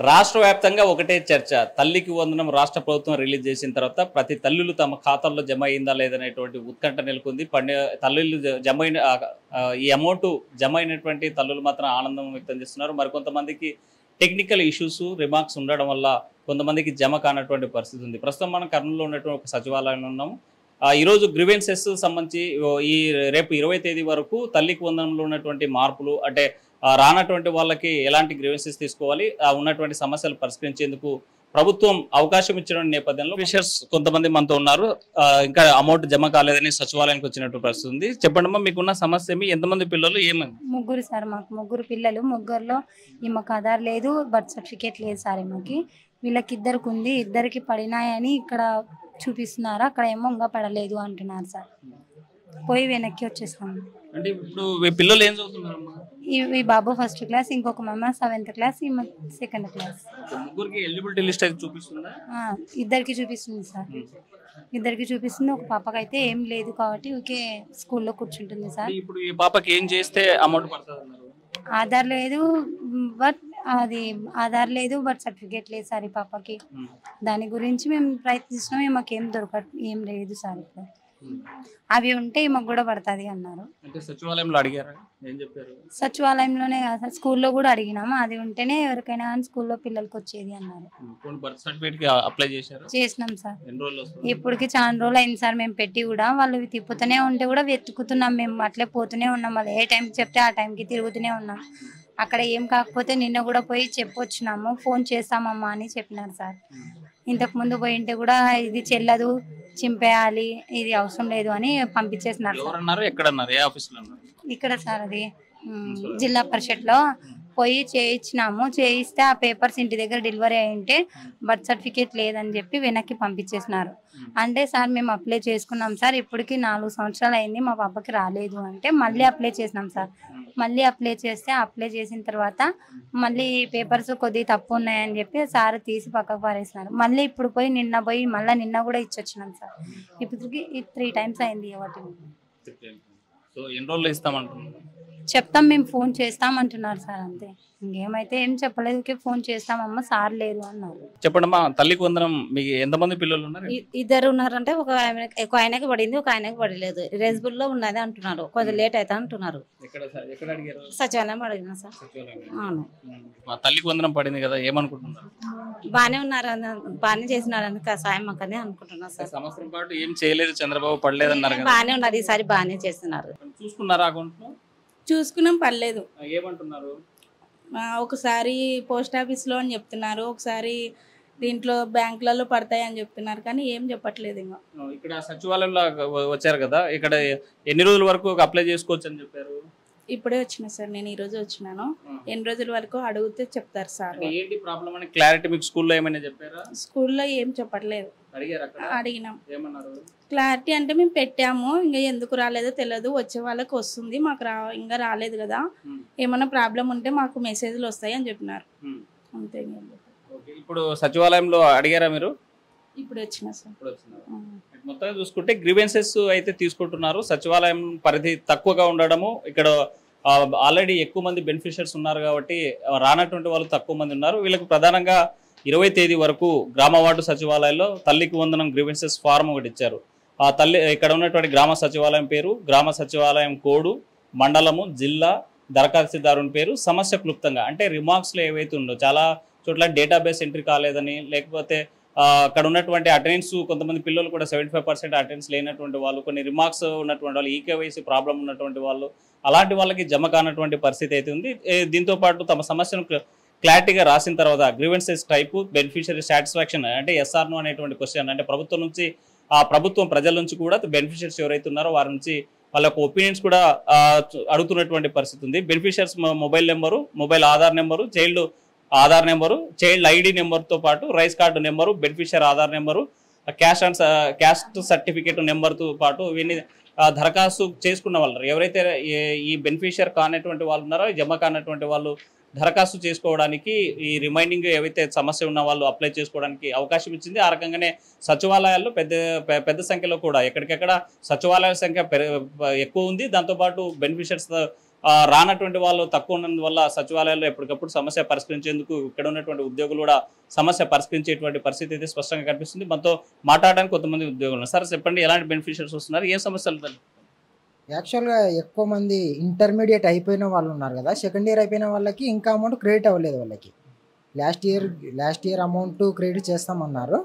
రాష్ట్ర వ్యాప్తంగా ఒకటే చర్చ. తల్లికి వందనం రాష్ట్ర ప్రభుత్వం రిలీజ్ చేసిన తర్వాత ప్రతి తల్లులు తమ ఖాతాల్లో జమ అయిందా లేదనేటువంటి ఉత్కంఠ నెలకొంది. తల్లులు జమ అయిన ఈ అమౌంట్ జమ అయినటువంటి తల్లులు మాత్రం ఆనందం వ్యక్తం చేస్తున్నారు. మరికొంతమందికి టెక్నికల్ ఇష్యూస్ రిమార్క్స్ ఉండడం వల్ల కొంతమందికి జమ కానటువంటి పరిస్థితి ఉంది. ప్రస్తుతం మనం కర్నూలులో ఉన్నటువంటి ఒక సచివాలయంలో ఉన్నాము. ఈరోజు గ్రీవెన్సెస్ సంబంధించి ఈ రేపు 20 తేదీ వరకు తల్లికి వందనంలో ఉన్నటువంటి మార్పులు అంటే రానటువంటి వాళ్ళకి ఎలాంటి గ్రీవెన్సెస్ తీసుకోవాలి, ఉన్నటువంటి సమస్యలు పరిష్కరించేందుకు ప్రభుత్వం అవకాశం ఇచ్చిన నేపథ్యంలో ఫిషర్స్ కొంతమంది మనతో ఉన్నారు. ఇంకా అమౌంట్ జమ కాలేదని సచివాలయానికి వచ్చినటువంటి పరిస్థితి ఉంది. చెప్పండమ్మా, మీకున్న సమస్య ఏమి? ఎంతమంది పిల్లలు? ఏమని? ముగ్గురు సార్, మాకు ముగ్గురు పిల్లలు. ముగ్గురులో ఈమెకు ఆధార్ లేదు, బర్త్ సర్టిఫికేట్ లేదు సార్. ఈమెకి వీళ్ళకి ఇద్దరికి ఉంది, ఇద్దరికి పడినాయని ఇక్కడ చూపిస్తున్నారు. అక్కడ ఏమో ఇంకా పడలేదు అంటున్నారు సార్. పోయి వెనక్కి వచ్చేస్తాము. అంటే ఇప్పుడు పిల్లలు ఏం చదువుతున్నారమ్మా? ఈ బాబు ఫస్ట్ క్లాస్, ఇంకొక మమ్మ 7th క్లాస్, ఈమె 2nd క్లాస్. ముగ్గురికి ఎలిజిబిలిటీ లిస్ట్ అయితే చూపిస్తుందా? ఇద్దరికి చూపిస్తుంది సార్, ఇద్దరికి చూపిస్తుంది. ఒక పాపకి అయితే ఏం లేదు కాబట్టి ఓకే స్కూల్లో కూర్చుంటుంది సార్. ఇప్పుడు ఈ పాపకి ఏం చేస్తే అమౌంట్ పడుతుంది అన్నారు? ఆధార్ లేదు, ఆధార్ లేదు, బర్త్ సర్టిఫికేట్ లేదు సార్ ఈ పాపకి. దాని గురించి మేము ప్రయత్నిస్తున్నాం. మాకేం ఏం లేదు సార్. ఇప్పుడు అవి ఉంటే మాకు కూడా పడుతుంది అన్నారు. సచివాలయంలో అడిగారా? ఏం చెప్పారు? సచివాలయంలోనే కాదు సార్, స్కూల్లో కూడా అడిగినాము. అది ఉంటేనే ఎవరికైనా కానీ స్కూల్లో పిల్లలకి వచ్చేది అన్నారు. బర్త్ సర్టిఫికేట్ అప్లై చేశారు? చేసినాం సార్. ఇప్పటికి చాలా రోజులు అయింది సార్ మేము పెట్టి కూడా. వాళ్ళు తిప్పుతూనే ఉంటే కూడా వెతుకుతున్నాం మేము, అట్లే పోతూనే ఉన్నాం. వాళ్ళు ఏ టైంకి చెప్తే ఆ టైంకి తిరుగుతూనే ఉన్నాం. అక్కడ ఏం కాకపోతే నిన్న కూడా పోయి చెప్పొచ్చినాము. ఫోన్ చేస్తామమ్మా అని చెప్పినారు సార్. ఇంతకు ముందు పోయింటే కూడా ఇది చెల్లదు, చింపేయాలి, ఇది అవసరం లేదు అని పంపించేసినారు. ఇక్కడ సార్ అది జిల్లా పరిషత్లో పోయి చేయించినాము. చేయిస్తే ఆ పేపర్స్ ఇంటి దగ్గర డెలివరీ అయ్యింటే బర్త్ సర్టిఫికేట్ లేదని చెప్పి వెనక్కి పంపించేసినారు. అంటే సార్ మేము అప్లై చేసుకున్నాం సార్, ఇప్పటికి 4 సంవత్సరాలు అయింది, మా పాపకి రాలేదు అంటే మళ్ళీ అప్లై చేసినాం సార్. మళ్ళీ అప్లై చేస్తే అప్లై చేసిన తర్వాత మళ్ళీ పేపర్స్ కొద్దిగా తప్పు ఉన్నాయని చెప్పి సార్ తీసి పక్కకు పారేసినారు. మళ్ళీ ఇప్పుడు పోయి మళ్ళీ నిన్న కూడా ఇచ్చొచ్చినాం సార్. ఇప్పటికి 3 times అయింది. చెప్తాం మేము, ఫోన్ చేస్తామంటున్నారు సార్. అంతే, ఇంకేమైతే ఏం చెప్పలేదు. ఫోన్ చేస్తామమ్మా, సార్ లేరు అన్నారు. చెప్పండమ్మా, తల్లికి వందనం మీకు ఎంతమంది పిల్లలు ఉన్నారు? ఇద్దరు ఉన్నారంటే ఒక ఆయనకి పడింది, ఒక ఆయనకి పడలేదు. రెజిబుల్ లో ఉన్నది అంటున్నారు, కొద్దిగా లేట్ అవుతా అంటున్నారు. సచివాలయం అడిగినా సార్. అవును, తల్లికి వందనం పడింది కదా, ఏమనుకుంటున్నారు? బానే ఉన్నారు, బానే చేసినారు అని సాయం మాకనే అనుకుంటున్నారు సార్. సంవత్సరం పాటు ఏం చేయలేదు చంద్రబాబు, పడలేదు అన్నారు. బానే ఉన్నారు, ఈసారి బానే చేస్తున్నారు. చూసుకున్నారా అకౌంట్ లో? చూసుకున్నాం, పర్లేదు. ఏమంటున్నారు? ఒకసారి పోస్ట్ ఆఫీస్లో అని చెప్తున్నారు, ఒకసారి దీంట్లో బ్యాంకులలో పడతాయి అని చెప్తున్నారు, కానీ ఏం చెప్పట్లేదు. ఇంకా ఇక్కడ సచివాలయంలో వచ్చారు కదా, ఇక్కడ ఎన్ని రోజుల వరకు అప్లై చేసుకోవచ్చు అని చెప్పారు? ఇప్పుడే వచ్చినా సార్, నేను ఈ రోజు వచ్చినాను. ఎన్ని రోజుల వరకు అడిగితే చెప్తారు సార్. ఏంటి ప్రాబ్లం అని క్లారిటీ మీకు స్కూల్లో ఏమైనా చెప్పారా? స్కూల్లో ఏం చెప్పట్లేదు. అడిగినాం, క్లారిటీ అంటే మేము పెట్టాము, ఇంకా ఎందుకు రాలేదో తెలియదు, వచ్చే వాళ్ళకి వస్తుంది, మాకు ఇంకా రాలేదు కదా, ఏమైనా ప్రాబ్లం ఉంటే మాకు మెసేజ్లు వస్తాయి అని చెప్పినారు. అంతే. ఇప్పుడు సచివాలయంలో అడిగారా మీరు? ఇప్పుడు వచ్చినా సార్. మొత్తంగా చూసుకుంటే గ్రీవెన్సెస్ అయితే తీసుకుంటున్నారు. సచివాలయం పరిధి తక్కువగా ఉండడము, ఇక్కడ ఆల్రెడీ ఎక్కువ మంది బెనిఫిషియర్స్ ఉన్నారు కాబట్టి రానటువంటి వాళ్ళు తక్కువ మంది ఉన్నారు. వీళ్ళకి ప్రధానంగా 20 తేదీ వరకు గ్రామ వార్డు సచివాలయంలో తల్లికి వందనం గ్రీవెన్సెస్ ఫారం ఒకటి ఇచ్చారు. ఆ తల్లి ఇక్కడ ఉన్నటువంటి గ్రామ సచివాలయం పేరు, గ్రామ సచివాలయం కోడు, మండలము, జిల్లా, దరఖాస్తుదారుని పేరు, సమస్య క్లుప్తంగా అంటే రిమార్క్స్లో ఏవైతే ఉండో చాలా చోట్ల డేటాబేస్ ఎంట్రీ కాలేదని, లేకపోతే అక్కడ ఉన్నటువంటి అటెండెన్స్ కొంతమంది పిల్లలు కూడా 75% అటెండెన్స్ లేనటువంటి వాళ్ళు, కొన్ని రిమార్క్స్ ఉన్నటువంటి వాళ్ళు, ఈకేవైసీ ప్రాబ్లం ఉన్నటువంటి వాళ్ళు, అలాంటి వాళ్ళకి జమ కానటువంటి పరిస్థితి అయితే ఉంది. దీంతో పాటు తమ సమస్యను క్లారిటీగా రాసిన తర్వాత గ్రీవెన్సెస్ టైపు, బెనిఫిషియరీ సాటిస్ఫాక్షన్ అంటే SR/No అనేటువంటి క్వశ్చన్, అంటే ప్రభుత్వం నుంచి ప్రభుత్వం ప్రజల నుంచి కూడా బెనిఫిషియర్స్ ఎవరైతే ఉన్నారో వారి నుంచి వాళ్ళ ఒపీనియన్స్ కూడా అడుగుతున్నటువంటి పరిస్థితి ఉంది. Beneficiaries mobile number, mobile Aadhaar number, child Aadhaar number, child ID నెంబర్తో పాటు rice card number, beneficiary Aadhaar number, caste certificate నెంబర్తో పాటు ఇవన్నీ దరఖాస్తు చేసుకున్న వాళ్ళు ఎవరైతే ఈ బెనిఫిషియర్ కానటువంటి వాళ్ళు ఉన్నారో, జమ కానటువంటి వాళ్ళు దరఖాస్తు చేసుకోవడానికి, ఈ రిమైనింగ్ ఏవైతే సమస్య ఉన్న వాళ్ళు అప్లై చేసుకోవడానికి అవకాశం ఇచ్చింది. ఆ రకంగానే సచివాలయాల్లో పెద్ద సంఖ్యలో కూడా ఎక్కడికెక్కడ సచివాలయాల సంఖ్య ఎక్కువ ఉంది. దాంతోపాటు బెనిఫిషియర్స్ రానటువంటి వాళ్ళు తక్కువ ఉన్నందువల్ల సచివాలయాల్లో ఎప్పటికప్పుడు సమస్య పరిష్కరించేందుకు ఇక్కడ ఉన్నటువంటి ఉద్యోగులు కూడా సమస్య పరిష్కరించేటువంటి పరిస్థితి అయితే స్పష్టంగా కనిపిస్తుంది. మనతో మాట్లాడడానికి కొంతమంది ఉద్యోగులు ఉన్నారు. సార్ చెప్పండి, ఎలాంటి బెనిఫిషియర్స్ వస్తున్నారు, ఏ సమస్యలు? యాక్చువల్గా ఎక్కువ మంది ఇంటర్మీడియట్ అయిపోయిన వాళ్ళు ఉన్నారు కదా, సెకండ్ ఇయర్ అయిపోయిన వాళ్ళకి ఇంకా అమౌంట్ క్రెడిట్ అవ్వలేదు. వాళ్ళకి లాస్ట్ ఇయర్ అమౌంట్ క్రెడిట్ చేస్తామన్నారు.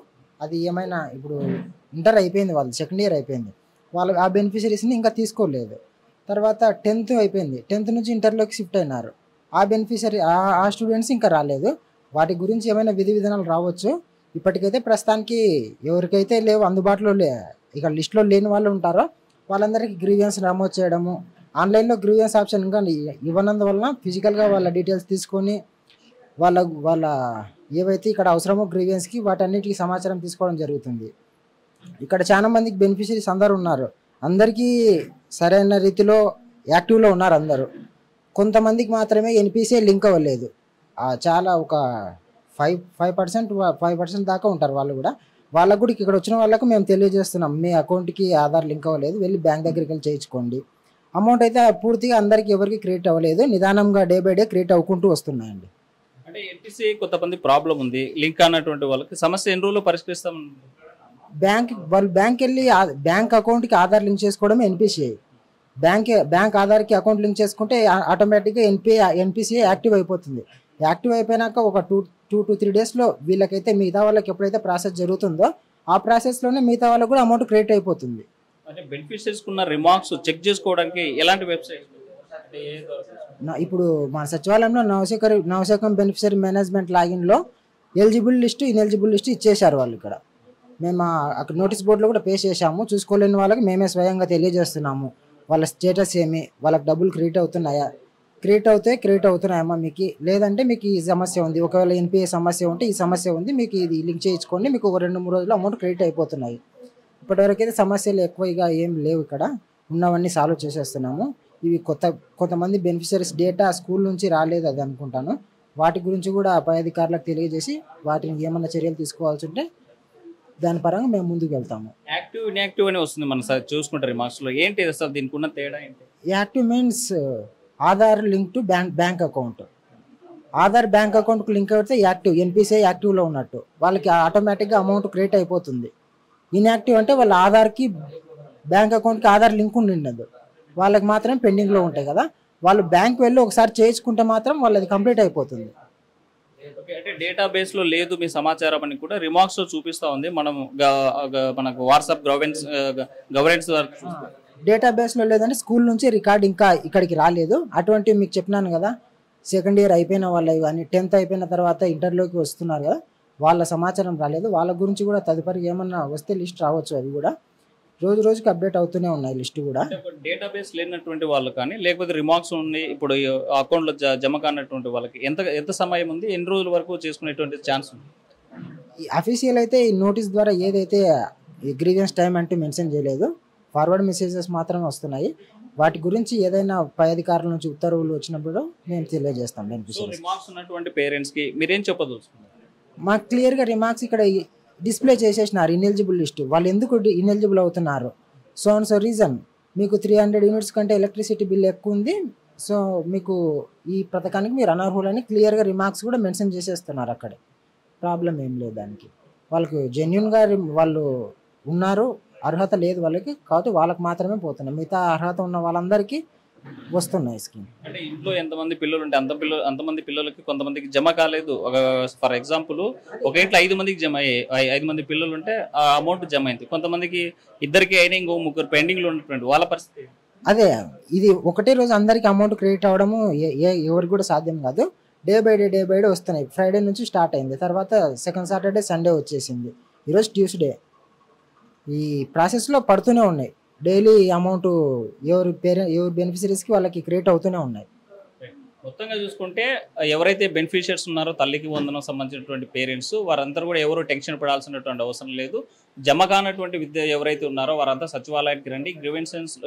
అది ఏమైనా ఇప్పుడు ఇంటర్ అయిపోయింది, వాళ్ళు సెకండ్ ఇయర్ అయిపోయింది, వాళ్ళు ఆ బెనిఫిషరీస్ని ఇంకా తీసుకోలేదు. తర్వాత 10th అయిపోయింది, 10th నుంచి ఇంటర్లోకి షిఫ్ట్ అయినారు. ఆ బెనిఫిషరీ ఆ స్టూడెంట్స్ ఇంకా రాలేదు. వాటి గురించి ఏమైనా విధి విధానాలు రావచ్చు. ఇప్పటికైతే ప్రస్తుతానికి ఎవరికైతే లేవు అందుబాటులో ఇక లిస్టులో లేని వాళ్ళు ఉంటారో వాళ్ళందరికీ గ్రీవియన్స్ నమోదు చేయడము, ఆన్లైన్లో గ్రీవియన్స్ ఆప్షన్ ఇంకా ఇవ్వనందువలన ఫిజికల్గా వాళ్ళ డీటెయిల్స్ తీసుకొని వాళ్ళ ఏవైతే ఇక్కడ అవసరమో గ్రీవియన్స్కి వాటన్నిటికీ సమాచారం తీసుకోవడం జరుగుతుంది. ఇక్కడ చాలా మందికి బెనిఫిషరీస్ అందరూ ఉన్నారు, అందరికీ సరైన రీతిలో యాక్టివ్లో ఉన్నారు అందరూ. కొంతమందికి మాత్రమే ఎన్పిసిఐ లింక్ అవ్వలేదు. చాలా ఒక 5% దాకా ఉంటారు వాళ్ళు కూడా. వాళ్ళకు కూడా ఇక్కడ వచ్చిన వాళ్ళకు మేము తెలియజేస్తున్నాం, మీ అకౌంట్కి ఆధార్ లింక్ అవ్వలేదు, వెళ్ళి బ్యాంక్ దగ్గరికి వెళ్ళి చేయించుకోండి. అమౌంట్ అయితే పూర్తిగా అందరికీ ఎవరికి క్రియేట్ అవ్వలేదు, నిదానంగా డే బై డే క్రియేట్ అవ్వుకుంటూ వస్తున్నాయండి. అంటే ఎన్పిసిఐ కొంతమంది ప్రాబ్లం ఉంది, లింక్ అన్నటువంటి వాళ్ళకి సమస్య ఎన్ని రోజులు పరిష్కరిస్తాం? వాళ్ళు బ్యాంక్ వెళ్ళి బ్యాంక్ అకౌంట్కి ఆధార్ లింక్ చేసుకోవడమే ఎన్పిసిఐ. బ్యాంక్ ఆధార్కి అకౌంట్ లింక్ చేసుకుంటే ఆటోమేటిక్గా ఎన్పిసిఐ యాక్టివ్ అయిపోతుంది. యాక్టివ్ అయిపోయినాక ఒక 2 to 3 డేస్లో వీళ్ళకైతే మిగతా వాళ్ళకి ఎప్పుడైతే ప్రాసెస్ జరుగుతుందో ఆ ప్రాసెస్లోనే మిగతా వాళ్ళకు కూడా అమౌంట్ క్రియేట్ అయిపోతుంది. అంటే బెనిఫిషరీస్ ఉన్న రిమార్క్స్ చెక్ చేసుకోవడానికి ఎలాంటి వెబ్సైట్? ఇప్పుడు మన సచివాలయంలో నవశకం బెనిఫిషరీ మేనేజ్మెంట్ లాగిన్లో ఎలిజిబుల్ లిస్టు ఇన్ఎలిజిబుల్ లిస్టు ఇచ్చేశారు వాళ్ళు. ఇక్కడ మేము అక్కడ నోటీస్ బోర్డులో కూడా పేస్ట్ చేశాము. చూసుకోలేని వాళ్ళకి మేమే స్వయంగా తెలియజేస్తున్నాము వాళ్ళ స్టేటస్ ఏమి, వాళ్ళకి డబ్బులు క్రియేట్ అవుతున్నాయా, క్రియేట్ అవుతున్నాయమ్మా మీకు, లేదంటే మీకు ఈ సమస్య ఉంది, ఒకవేళ ఎన్పిఐ సమస్య ఉంటే ఈ సమస్య ఉంది, మీకు ఇది లింక్ చేయించుకోండి, మీకు ఒక 2-3 రోజుల్లో అమౌంట్ క్రియేట్ అయిపోతున్నాయి. ఇప్పటివరకు అయితే సమస్యలు ఎక్కువగా ఏం లేవు, ఇక్కడ ఉన్నవన్నీ సాల్వ్ చేసేస్తున్నాము. ఇవి కొంతమంది బెనిఫిషరీస్ డేటా స్కూల్ నుంచి రాలేదు అది అనుకుంటాను, వాటి గురించి కూడా పై అధికారులకు తెలియజేసి వాటిని ఏమన్నా చర్యలు తీసుకోవాల్సి ఉంటే దాని పరంగా మేము ముందుకు వెళ్తాము. యాక్టివ్ ఇన్యాక్టివ్ అని వస్తుంది మన చూసుకుంటారు రిమార్క్స్లో, ఏంటి అసలు దీనికి ఉన్న తేడా ఏంటి? Active means Aadhaar link to bank account. Aadhaar bank అకౌంట్కి లింక్ అయితే యాక్టివ్, ఎన్పిసిఐ యాక్టివ్లో ఉన్నట్టు, వాళ్ళకి ఆటోమేటిక్గా అమౌంట్ క్రియేట్ అయిపోతుంది. ఇన్యాక్టివ్ అంటే వాళ్ళ ఆధార్కి బ్యాంక్ అకౌంట్కి ఆధార్ లింక్ ఉండదు, వాళ్ళకి మాత్రం పెండింగ్లో ఉంటాయి కదా, వాళ్ళు బ్యాంక్ వెళ్ళి ఒకసారి చేయించుకుంటే మాత్రం వాళ్ళది కంప్లీట్ అయిపోతుంది. అంటే డేటాబేస్లో లేదు మీ సమాచారం అని కూడా రిమార్క్స్లో చూపిస్తూ ఉంది. మనకు వాట్సాప్ గవర్నెన్స్ డేటాబేస్లో లేదంటే స్కూల్ నుంచి రికార్డ్ ఇంకా ఇక్కడికి రాలేదు. అటువంటివి మీకు చెప్పినాను కదా, సెకండ్ ఇయర్ అయిపోయిన వాళ్ళు కానీ 10th అయిపోయిన తర్వాత ఇంటర్లోకి వస్తున్నారు కదా, వాళ్ళ సమాచారం రాలేదు. వాళ్ళ గురించి కూడా తదుపరి ఏమన్నా వస్తే లిస్ట్ రావచ్చు. అవి కూడా రోజుకి అప్డేట్ అవుతూనే ఉన్నాయి లిస్టు కూడా. డేటాబేస్ లేనటువంటి వాళ్ళు కానీ లేకపోతే రిమార్క్స్ ఉంది ఇప్పుడు అకౌంట్లో జమ కానటువంటి వాళ్ళకి ఎంత సమయం ఉంది, ఎన్ని రోజుల వరకు చేసుకునేటువంటి ఛాన్స్ ఉంది? అఫీషియల్ అయితే ఈ నోటీస్ ద్వారా ఏదైతే గ్రీవియన్స్ టైం అంటూ మెన్షన్ చేయలేదు, ఫార్వర్డ్ మెసేజెస్ మాత్రమే వస్తున్నాయి. వాటి గురించి ఏదైనా పై అధికారుల నుంచి ఉత్తర్వులు వచ్చినప్పుడు మేము తెలియజేస్తాం. రిమార్క్స్ ఉన్నటువంటి పేరెంట్స్కి మీరేం చెప్పదలుచుకున్నారు? మాకు క్లియర్గా రిమార్క్స్ ఇక్కడ డిస్ప్లే చేసేసినారు, ఇన్ఎలిజిబుల్ లిస్ట్. వాళ్ళు ఎందుకు ఇన్ఎలిజిబుల్ అవుతున్నారు, సో రీజన్, మీకు 300 యూనిట్స్ కంటే ఎలక్ట్రిసిటీ బిల్ ఎక్కువ ఉంది, సో మీకు ఈ పథకానికి మీరు అనర్హులని క్లియర్గా రిమార్క్స్ కూడా మెన్షన్ చేసేస్తున్నారు. అక్కడే ప్రాబ్లం ఏం లేదు దానికి. వాళ్ళకు జెన్యున్గా వాళ్ళు ఉన్నారు, అర్హత లేదు వాళ్ళకి, కాబట్టి వాళ్ళకి మాత్రమే పోతున్నాయి. మిగతా అర్హత ఉన్న వాళ్ళందరికీ వస్తున్నాయి స్కీమ్. అంటే ఇంట్లో ఎంతమంది పిల్లలు ఉంటే అంతమంది పిల్లలకి కొంతమందికి జమ కాలేదు. ఫర్ ఎగ్జాంపుల్ ఒక ఇంట్లో 5 మందికి జమ అయ్యాయి, 5 మంది పిల్లలు ఉంటే ఆ అమౌంట్ జమ అయింది. కొంతమందికి ఇద్దరికి అయినా ఇంకో 3 పెండింగ్లో ఉన్నటువంటి వాళ్ళ పరిస్థితి అదే. ఇది ఒకటే రోజు అందరికి అమౌంట్ క్రెడిట్ అవ్వడము ఎవరికి కూడా సాధ్యం కాదు. డే బై డే వస్తున్నాయి. ఫ్రైడే నుంచి స్టార్ట్ అయింది, తర్వాత సెకండ్ సాటర్డే సండే వచ్చేసింది, ఈరోజు ట్యూస్డే. ఈ ప్రాసెస్లో పడుతూనే ఉన్నాయి. డైలీ అమౌంట్ ఎవరి బెనిఫిషరీస్కి వాళ్ళకి క్రియేట్ అవుతూనే ఉన్నాయి. మొత్తంగా చూసుకుంటే ఎవరైతే బెనిఫిషియర్స్ ఉన్నారో తల్లికి వందనం సంబంధించినటువంటి పేరెంట్స్ వారందరూ కూడా ఎవరు టెన్షన్ పడాల్సినటువంటి అవసరం లేదు. జమ కానటువంటి విద్య ఎవరైతే ఉన్నారో వారంతా సచివాలయానికి రండి.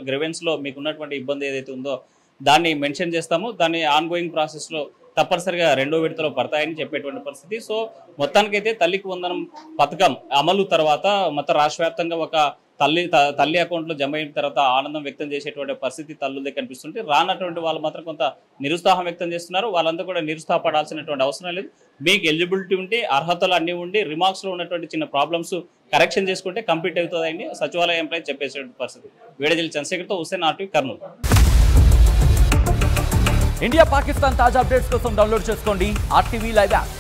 గ్రీవెన్స్లో మీకు ఉన్నటువంటి ఇబ్బంది ఏదైతే ఉందో దాన్ని మెన్షన్ చేస్తాము. దాన్ని ఆన్గోయింగ్ ప్రాసెస్లో తప్పనిసరిగా 2వ విడతలో పడతాయని చెప్పేటువంటి పరిస్థితి. సో మొత్తానికైతే తల్లికి వందనం పథకం అమలు తర్వాత మొత్తం రాష్ట్ర వ్యాప్తంగా ఒక తల్లి అకౌంట్లో జమ అయిన తర్వాత ఆనందం వ్యక్తం చేసేటువంటి పరిస్థితి తల్లులదే కనిపిస్తుంటే రానటువంటి వాళ్ళు మాత్రం కొంత నిరుత్సాహం వ్యక్తం చేస్తున్నారు. వాళ్ళంతా కూడా నిరుత్సాహపడాల్సినటువంటి అవసరం లేదు. మీకు ఎలిజిబిలిటీ ఉంటే అర్హతలు అన్నీ ఉండి రిమార్క్స్లో ఉన్నటువంటి చిన్న ప్రాబ్లమ్స్ కరెక్షన్ చేసుకుంటే కంప్లీట్ అవుతుందండి సచివాలయ ఎంప్లాయీ చెప్పేసేటువంటి పరిస్థితి. వేడజల్లి చంద్రశేఖర్తో హుస్సేన్, RTV కర్నూలు. ఇండియా పాకిస్తాన్ తాజా అప్డేట్స్ కోసం డౌన్లోడ్ చేసుకోండి RTV లైవ్ యాప్.